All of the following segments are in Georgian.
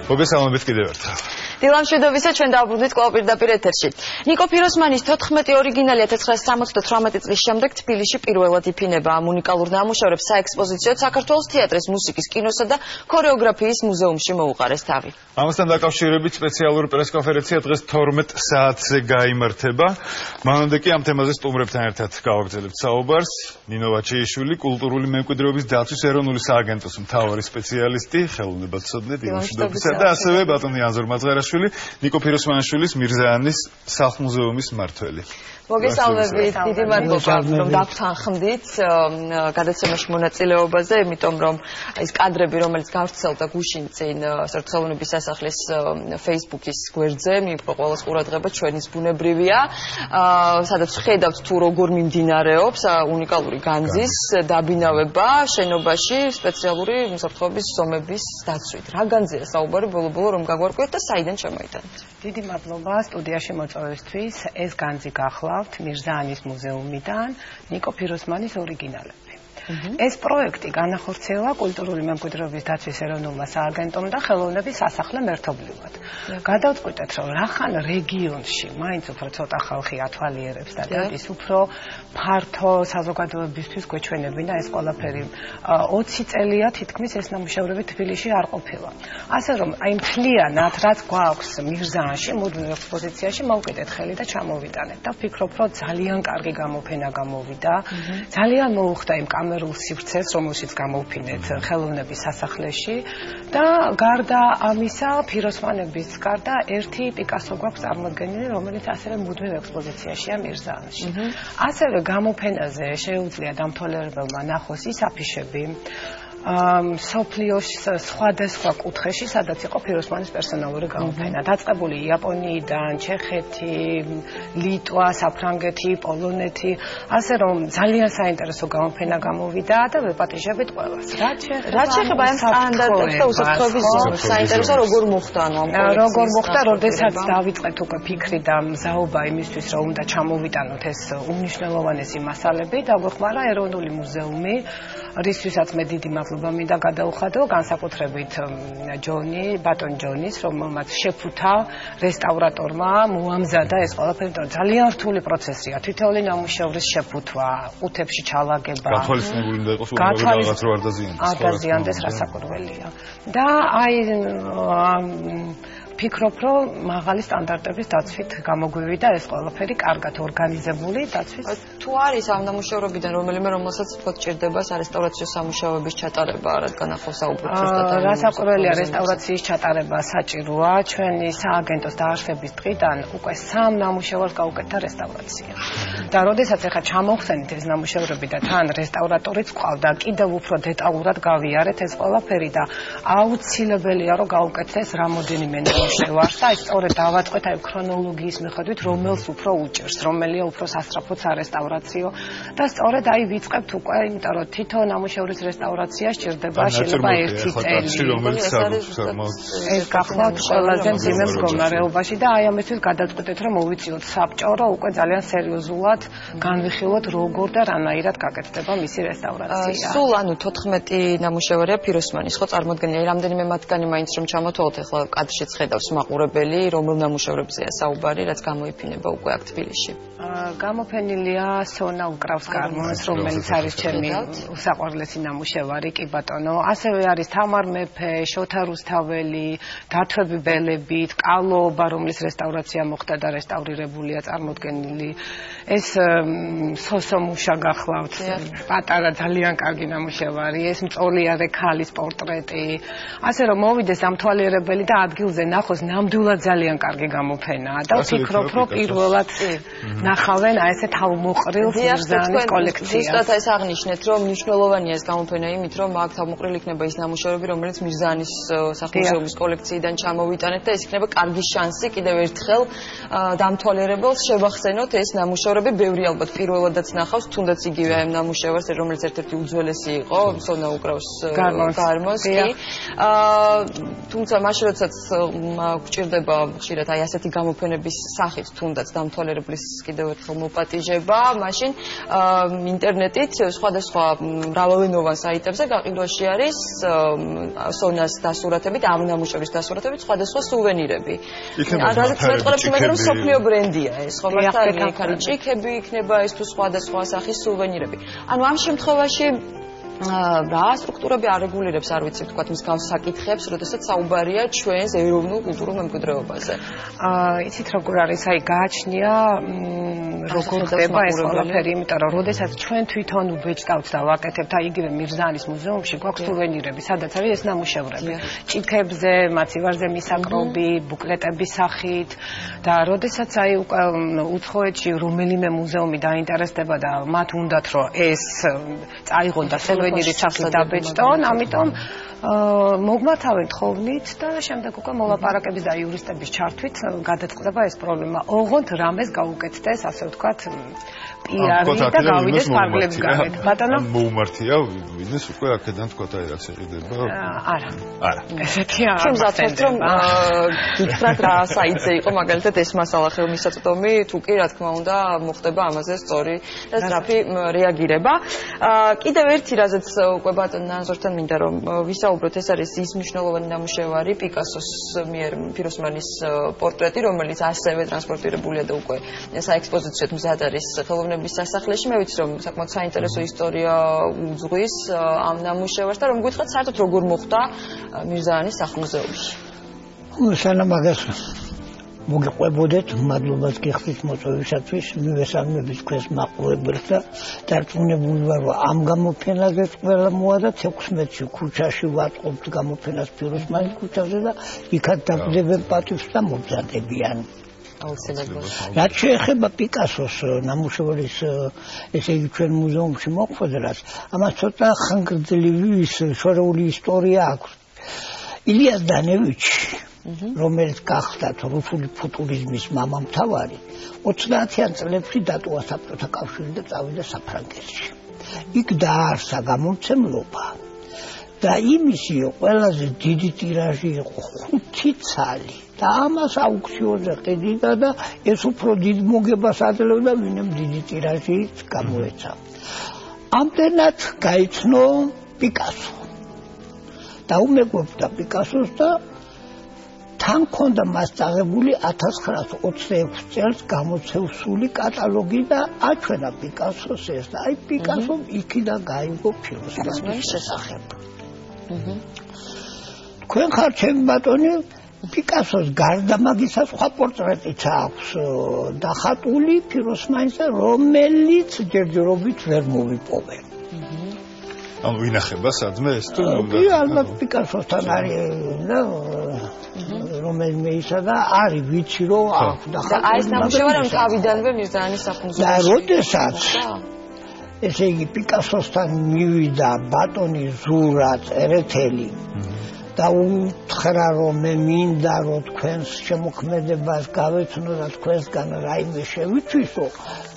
მოგესალმებით კიდევ ერთხელ. დილამშვიდობისა ჩვენ დავბრუნდით კვლავ პირდაპირ ეთერში. ნიკო ფიროსმანის 14 ორიგინალი 1978 წლის შემდეგ თბილისში პირველად იფინება. ამ უნიკალურ ნამუშევრებს საექსპოზიციოდ საქართველოს თეატრის, მუსიკის, კინოსა და ქორეოგრაფიის მუზეუმში მოუყარეს თავი. ამასთან დაკავშირებით სპეციალური პრესკონფერენცია დღეს 12 საათზე გაიმართება. მანამდე კი ამ თემაზე სტუმრებთან ერთად გავაგრძელებთ საუბარს. ნინო ვაჩეიშვილი, კულტურული მემკვიდრეობის დაცვის ეროვნული სააგენტოს მთავარი სპეციალისტი, ხელოვნებაცოდნე დილამშვიდობისა და ასევე ბატონი ანზორ მაძღარაშვილი, ნიკო ფიროსმანაშვილის მირზაანის სახლ-მუზეუმის მმართველი. მოგესალმებით, დიდი მადლობა, რომ დავთანხმდით გადაცემაში მონაწილეობაზე, იმიტომ რომ ის კადრები, რომელიც გავრცელდა გუშინ წინ ხელოვნების სასახლის Facebook-ის გვერდზე, მიიღო ყველას ყურადღება, ჩვენის ბუნებრივია, სადაც ხედავთ თუ როგორ მიმდინარეობს უნიკალური განძის დაბინავება შენობაში სპეციალური მსოფლმხედრობის ზომების დაცვით. რა განძია საუბარი ბოლო-ბოლო რომ გაგვარკვიოთ და საიდან შემოიტანეთ? დიდი მადლობა სტუდიაში მოწვევისთვის. ეს განძი გახლავთ მირზაანის მუზეუმიდან, ნიკო ფიროსმანის ორიგინალები. ეს პროექტი განახორციელა კულტურული მემკვიდრეობის დაცვის ეროვნულმა სააგენტომ და ხელოვნების სასახლე მერთობლივად. გადავწყვიტეთ, რომ რახან რეგიონში მაინც უფრო ცოტა ხალხი ათვალიერებს და ის უფრო ფართო საზოგადოებისთვის გვეჩვენებინა ეს ყველაფერი. 20 წელია თითქმის ეს ნამუშევრები თბილისში არ ყოფილა. ასე რომ აი მთლიანად რაც გვაქვს მირზაანში, მუდმივ ექსპოზიციაში მოვკიდეთ ხელი და ჩამოვიტანეთ და ვფიქრობ, რომ ძალიან კარგი გამოფენა გამოვიდა. ძალიან მოუხდა იმ კამერულ სივრცეს, რომელშიც გამოვფინეთ ხელოვნების სასახლეში და გარდა ამისა, ფიროსმანების გარდა ერთი პიკასო გვაქვს წარმოდგენილი, რომელიც ასევე მუდმივ ექსპოზიციაშია მირზაანში. ასევე გამოფენაზე შეუძლია დამთვალიერებელმა ნახოს ის აფიშები, სოფლიოს სხვადასხვა კუთხეში, სადაც იყო ფიროსმანის პერსონალური გამოფენა. დაწყებული იაპონიიდან, ჩეხეთი, ლიტვა, საფრანგეთი, პოლონეთი, ასე რომ ძალიან საინტერესო გამოფენა გამოვიდა და ვეპატიჟებით ყველას. რაც შეეხება ამ სტანდარტებს და უსაფრთხოების ზონებს, საინტერესო როგორ მოხდა ამ პროექტს? როგორ მოხდა, როდესაც დავიწყეთ უკვე ფიქრი და მზაობა იმისთვის, რომ უნდა ჩამოვიტანოთ ეს უმნიშვნელოვანესი მასალები და გვეხმარა ეროვნული მუზეუმი, რისთვისაც მე დიდი მადლობა მინდა გადაუხადო, განსაკუთრებით ბატონ ჯონის, რომელმაც შეფუთა რესტავრატორმა მოამზადა ეს ყველაფერი, ძალიან რთული პროცესია. თითოეული ნამუშევრის შეფუთვა, ყუთებში ჩალაგება. გათვალისწინებული უნდა იყოს უბრალოდ რაღაც რო არ დაზიანდეს, რასაკვირველია. და აი ფიქრობ, რომ მაღალი სტანდარტების დაცვით გამოგვივიდა ეს ყველაფერი კარგად ორგანიზებული დაცვის. თუ არის ამ ნამუშევრებიდან რომელიმე, რომელსაც თქო ჭირდება სარესტავრაციო სამუშაოების ჩატარება, რადგან ახლა საუბრობთ ზუსტად რასაკვირველია, რესტავრაციის ჩატარება საჭიროა. ჩვენი სააგენტოს დაარსების დღიდან უკვე 3 ნამუშევარს გაუკეთდა რესტავრაცია. და როდესაც ახლა ჩამოვხსენით ეს ნამუშევრები და თან რესტავრატორიც ყავდა, კიდევ უფრო დეტალურად გავიარეთ ეს ყველაფერი და აუცილებელია რომ გაუკეთდეს რამოდენიმე შევარს და სწორედ დავაწყეთ აი ქრონოლოგიის მიხედვით რომელს უფრო უჭერს, რომელია უფრო სასწრაფო სარესტავრაციო და სწორედ აი ვიწყებთ უკვე, იმიტომ რომ თითო ნამუშევრის რესტავრაცია სჭირდება შეიძლება 1 წელი. ეს გახლავთ ყველაზე მძიმე მდგომარეობაში და აი ამისთვის გადავწყვეტეთ, რომ მოვიწიოთ საბჭო, უკვე ძალიან სერიოზულად განვიხილოთ როგორ და რანაირად გაკეთდება მისი რესტავრაცია. სულ ანუ 14 ნამუშევარია ფიროსმანის, ხო წარმოდგენილი, რამდენიმე მათგანი მაინც რომ ჩამოთვალოთ ახლა კადრშიც ხედავს მაყურებელი, რომელ ნამუშევრებზეა საუბარი, რაც გამოიფინება უკვე აქ თბილისში. გამოფენილია სონა უკრავს გარმონს, რომელიც არის ჩემი უსაყვარლესი ნამუშევარი, კი ბატონო. ასევე არის თამარ მეფე, შოთა რუსთაველი, დათვები ბელებით, კალოობა, რომლის რესტავრაცია მოხდა და რესტავრირებულია, წარმოდგენილი. ეს სოსო მუშა გახლავთ, პატარა ძალიან კარგი ნამუშევარი, ეს მწოლიარე ქალის პორტრეტი. ასე რომ მოვიდეს დამთვალიერებელი და ადგილზე ნახოს ნამდვილად ძალიან კარგი გამოფენაა და ვფიქრობ, რომ პირველად ნახავენ აი ესე თავმოყრილ მირზაანის კოლექციას. ზუსტად ეს აღნიშნეთ, რომ მნიშვნელოვანია ეს გამოფენა იმით, რომ აქ თავმოყრილი იქნება ის ნამუშევრები, რომელიც მირზაანის სახლ-მუზეუმის კოლექციიდან ჩამოვიტანეთ და ეს იქნება კარგი შანსი კიდევ ერთხელ დამთვალიერებელს შევახსენოთ ეს ნამუშევრები. ბევრი ალბათ პირველადაც ნახავს, თუნდაც იგივე ამ ნამუშევარს, რომელიც ერთ-ერთი უძველესი იყო, სონა უკრავს გარმონს. თუმცა მაშინ როდესაც გვჭირდება ხშირად აი ასეთი გამოფენების სახით თუნდაც დამთვალიერებლის კიდევ ერთხელ მოპატიჟება, მაშინ ინტერნეტით სხვადასხვა მრავალენოვან საიტებზე გაყიდვაში არის სონას დასურათებით, ამ ნამუშევრის დასურათებით სხვადასხვა სუვენირები. რაზეც მეტყოლებს იმაზე რომ სოფლიო ბრენდია ეს, ხო მართალია, იქ არის ჭიქები, იქნება ეს თუ სხვადასხვა სახის სუვენირები. ანუ ამ შემთხვევაში რა სტრუქტურები არეგულირებს, არ ვიცი თქვა მსგავს საკითხებს, როდესაც საუბარია ჩვენს ეროვნულ კულტურულ მემკვიდრეობაზე. იცით როგორ არის, აი გააჩნია როგორ ხდება ეს ყველაფერი, იმიტომ რომ როდესაც ჩვენ თვითონ ვეჭდავთ და ვაკეთებთ, აი იგივე მირზაანის მუზეუმში გვაქვს სუვენირები, სადაც არის ეს ნამუშევრები. ჭიქებზე, მაცივარზე მისაკრობი, ბუკლეტების სახით და როდესაც აი უცხოეთში რომელიმე მუზეუმი დაინტერესდება და მათ უნდათ რომ ეს წაიღონ და სუვენირის სახით დაბეჭდონ, ამიტომ მოგმართავენ თხოვნით და შემდეგ უკვე მოლაპარაკების და იურისტების ჩართვით გადაწყდება ეს პრობლემა. ოღონდ რამეს გაუკეთდეს, ასე ვთქვათ, პირარი და გავიდეს ფარგლებს გარეთ. ბატონო, მოუმართია ვინმეს უკვე აქედან თქვა აი რაც ეყიდება? არა. ესეთი არ შემზადოთ რომ გითხრათ რა საიტზე იყო მაგალითად ეს მასალა ხელმისაწვდომი, თუ კი რა თქმა უნდა მოხდება ამაზე სწორი და სწრაფი რეაგირება. კიდევ ერთი რაზეც უკვე ბატონ ნანზორთან მინდა რომ ვისაუბროთ, ეს არის ის მნიშვნელოვანი ნამუშევარი პიკასოს მიერ ფიროსმანის პორტრეტი, რომელიც ასევე ტრანსპორტირებულია და უკვე საექსპოზიციოდ მზად არის ხელოვნების სასახლეში. მე ვიცი რომ საკმაოდ საინტერესო ისტორია უძღვის ამ ნამუშევარს და რომ გითხრათ საერთოდ როგორ მოხდა მირზაანის სახლ-მუზეუმში. სანამ მაგას მოგიყვებოდეთ, მადლობას გიხდით მოწვევისათვის, მივესალმებით თქვენს მაყურებელს და დარწმუნებული ვარ, რომ ამ გამოფენაზე ყველა მოადა 16-ში ქუჩაში ვატყობთ გამოფენას ფიროსმანის ქუჩაზე და იქაც დაგვდებენ პატივს და მომზადებიან. რაც შეეხება პიკასოს ნამუშევრის, ესე იგი ჩვენ მუზეუმში მოხვედრას, ამას ცოტა ხანგრძლივი შორეული ისტორია აქვს. ილიას დანევიჩი, რომელიც გახდათ რუსული ფუტურიზმის მამამთავარი, 30-იან წლებში დატოვა საბჭოთა კავშირი და წავიდა საფრანგეთში. იქ დააარსა გამომცემლობა და იმისი ყველაზე დიდი ტირაჟი იყო 5 ცალი და ამას აუქციონზე ყიდიდა და ეს უფრო დიდ მოგებას აძლევდა, ვინმე დიდი ტირაჟით გამოეცა. ამდენად გაიცნო პიკასო. დაუმეგობრდა პიკასოს და თან ქონდა მას წაღებული 1926 წელს გამოცემული კატალოგი და აჩვენა პიკასოს ეს და აი პიკასომ იქიდან გაიგო ფიროსმანის შესახებ. თქვენ ხართ ჩემი ბატონი, პიკასოს გარდა მაგისა სხვა პორტრეტიც აქვს დახატული ფიროსმანისა, რომელიც ჯერჯერობით ვერ მოვიპოვენ. ანუ ვინახება სადმე ეს თუ კი, ალბათ პიკასოსთან არის და რომელიმე ისა და არის ვიცი რომ აქვს დახატული. აი ეს ნამუშევარი თავიდანვე მირზაანის სახლ-მუზეუმში. და როდესაც ესე იგი პიკასოსთან მივიდა ბატონი ზურა წერეთელი და უთხრა რომ მე მინდა რომ თქვენს შემოქმედებას გავეცნო და თქვენსგან რაიმე შევიცვისო,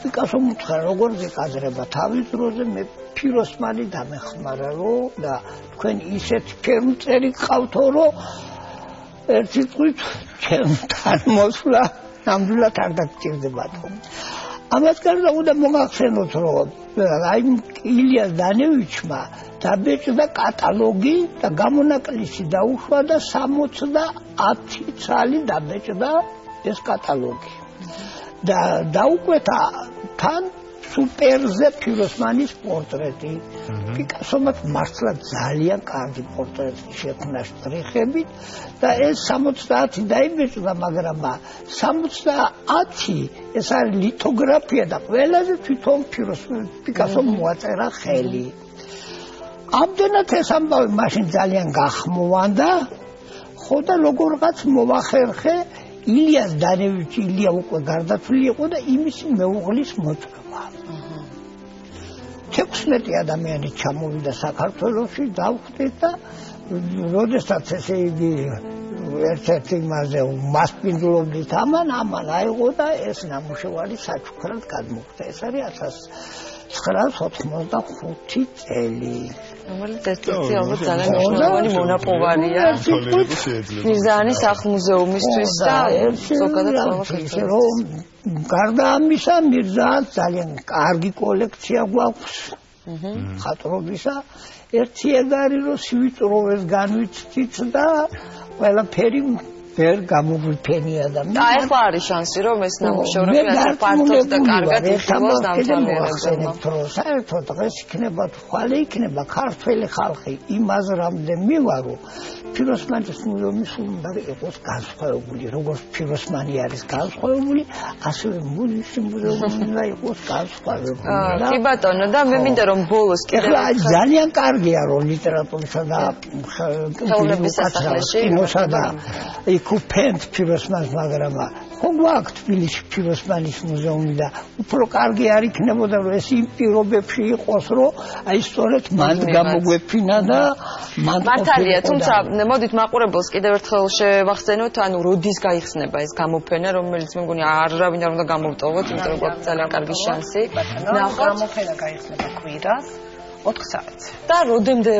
პიკასომ უთხრა როგორ გეკადრება თავის დროზე, მე ფიროსმანი დამეხმარა რომ და თქვენ ისეთ ფერმწერი გყავთო რომ ერთი წვით ჩემთან მოსვლა ნამდვილად არ დაგჭირდებათო. ამას გარდა უნდა მოგახსენოთ რომ აი ილიას დანევიჩმა დაბეჭდა კატალოგი და გამონაკლისი დაუშვა და 70 ცალი დაბეჭდა ეს კატალოგი და დაუკვეთა თან სუპერზე ფიროსმანის პორტრეტი. პიკასომაც მართლა ძალიან კარგი პორტრეტი შექმნა შტრიხებით და ეს 70 დაიბეჭდა, მაგრამ 70 ეს არის ლითოგრაფია და ყველაზე თვითონ პიკასომ მოაწერა ხელი. ამდენად ეს ამბავი მაშინ ძალიან გახმოვანდა, ხო და როგორღაც მოვახერხე ილიას დანევიჩი, ილია უკვე გარდაცვლილი იყო და იმისი მეუღლის მოწვევა. 16 ადამიანი ჩამოვიდა საქართველოში, დავხვდით და როდესაც ესე იგი ერთ-ერთი იმაზე მასპინძლობდით ამან აიღო და ეს ნამუშევარი საჩუქრად გადმოხდა. ეს არის 985 წელი. რომელიც ერთ-ერთი ალბათ ძალიან მნიშვნელოვანი მონაპოვარია მირზაანის სახლ-მუზეუმისთვის და ზოგადად ყველაფერს. რომ გარდა ამისა მირზაანს ძალიან კარგი კოლექცია გვაქვს. ხატრობისა ერთი ეგარი რომ სვიწროვეს განვიცდით და ყველაფერი ვერ გამოგვიფენია და და ეხლა არის შანსი რომ ეს ნამუშევრები ასე ფართოდ და კარგად იხილოს დამთავრებულმა. საერთოდ დღეს იქნება თვალე იქნება ქართველი ხალხი იმას რამდენ მივარო ფიროსმანის მუზეუმი უნდა იყოს განსხვავებული როგორც ფიროსმანი არის განსხვავებული ასევე მუზეუმის მუზეუმი უნდა იყოს განსხვავებული. კი ბატონო და მე მინდა რომ ბოლოს კიდევ ძალიან კარგია რომ ლიტერატურისა და ხელოვნების სასახლეში კუფენთ ფიროსმანს მაგრამ ხო გვაქვს თბილისში ფიროსმანის მუზეუმი და უფრო კარგი არ იქნებოდა რომ ეს იმ პირობებში იყოს რომ აი სწორედ მან გამოგვეფინა და მართალია თუმცა მოდით მაყურებელს კიდევ ერთხელ შევახსენოთ ანუ როდის გაიხსნება ეს გამოფენა რომელიც მე მგონი არავინ არ უნდა გამოვტოვოთ იმიტომ რომ გვაქვს ძალიან კარგი შანსი ნახოთ გამოფენა გაიხსნება კვირას 4 საათს და როდემდე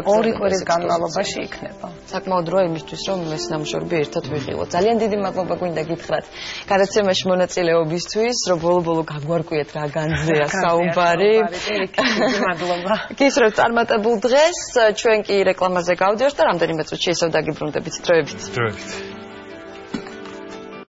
ორი კვირის განმავლობაში იქნება. საკმაოდ დროა იმისთვის რომ ეს ნამუშევრები ერთად ვიღილოთ. ძალიან დიდი მადლობა გვინდა გითხრათ გადაცემაში მონაწილეობისთვის, რომ ბოლო-ბოლო გაგვარკვიეთ რა განზეა საუბარი. მადლობა. გისურვებთ წარმატებულ დღეს, ჩვენ კი რეკლამაზე გავდივართ და რამდენიმე წუთში ისევ დაგიბრუნდებით დროებით.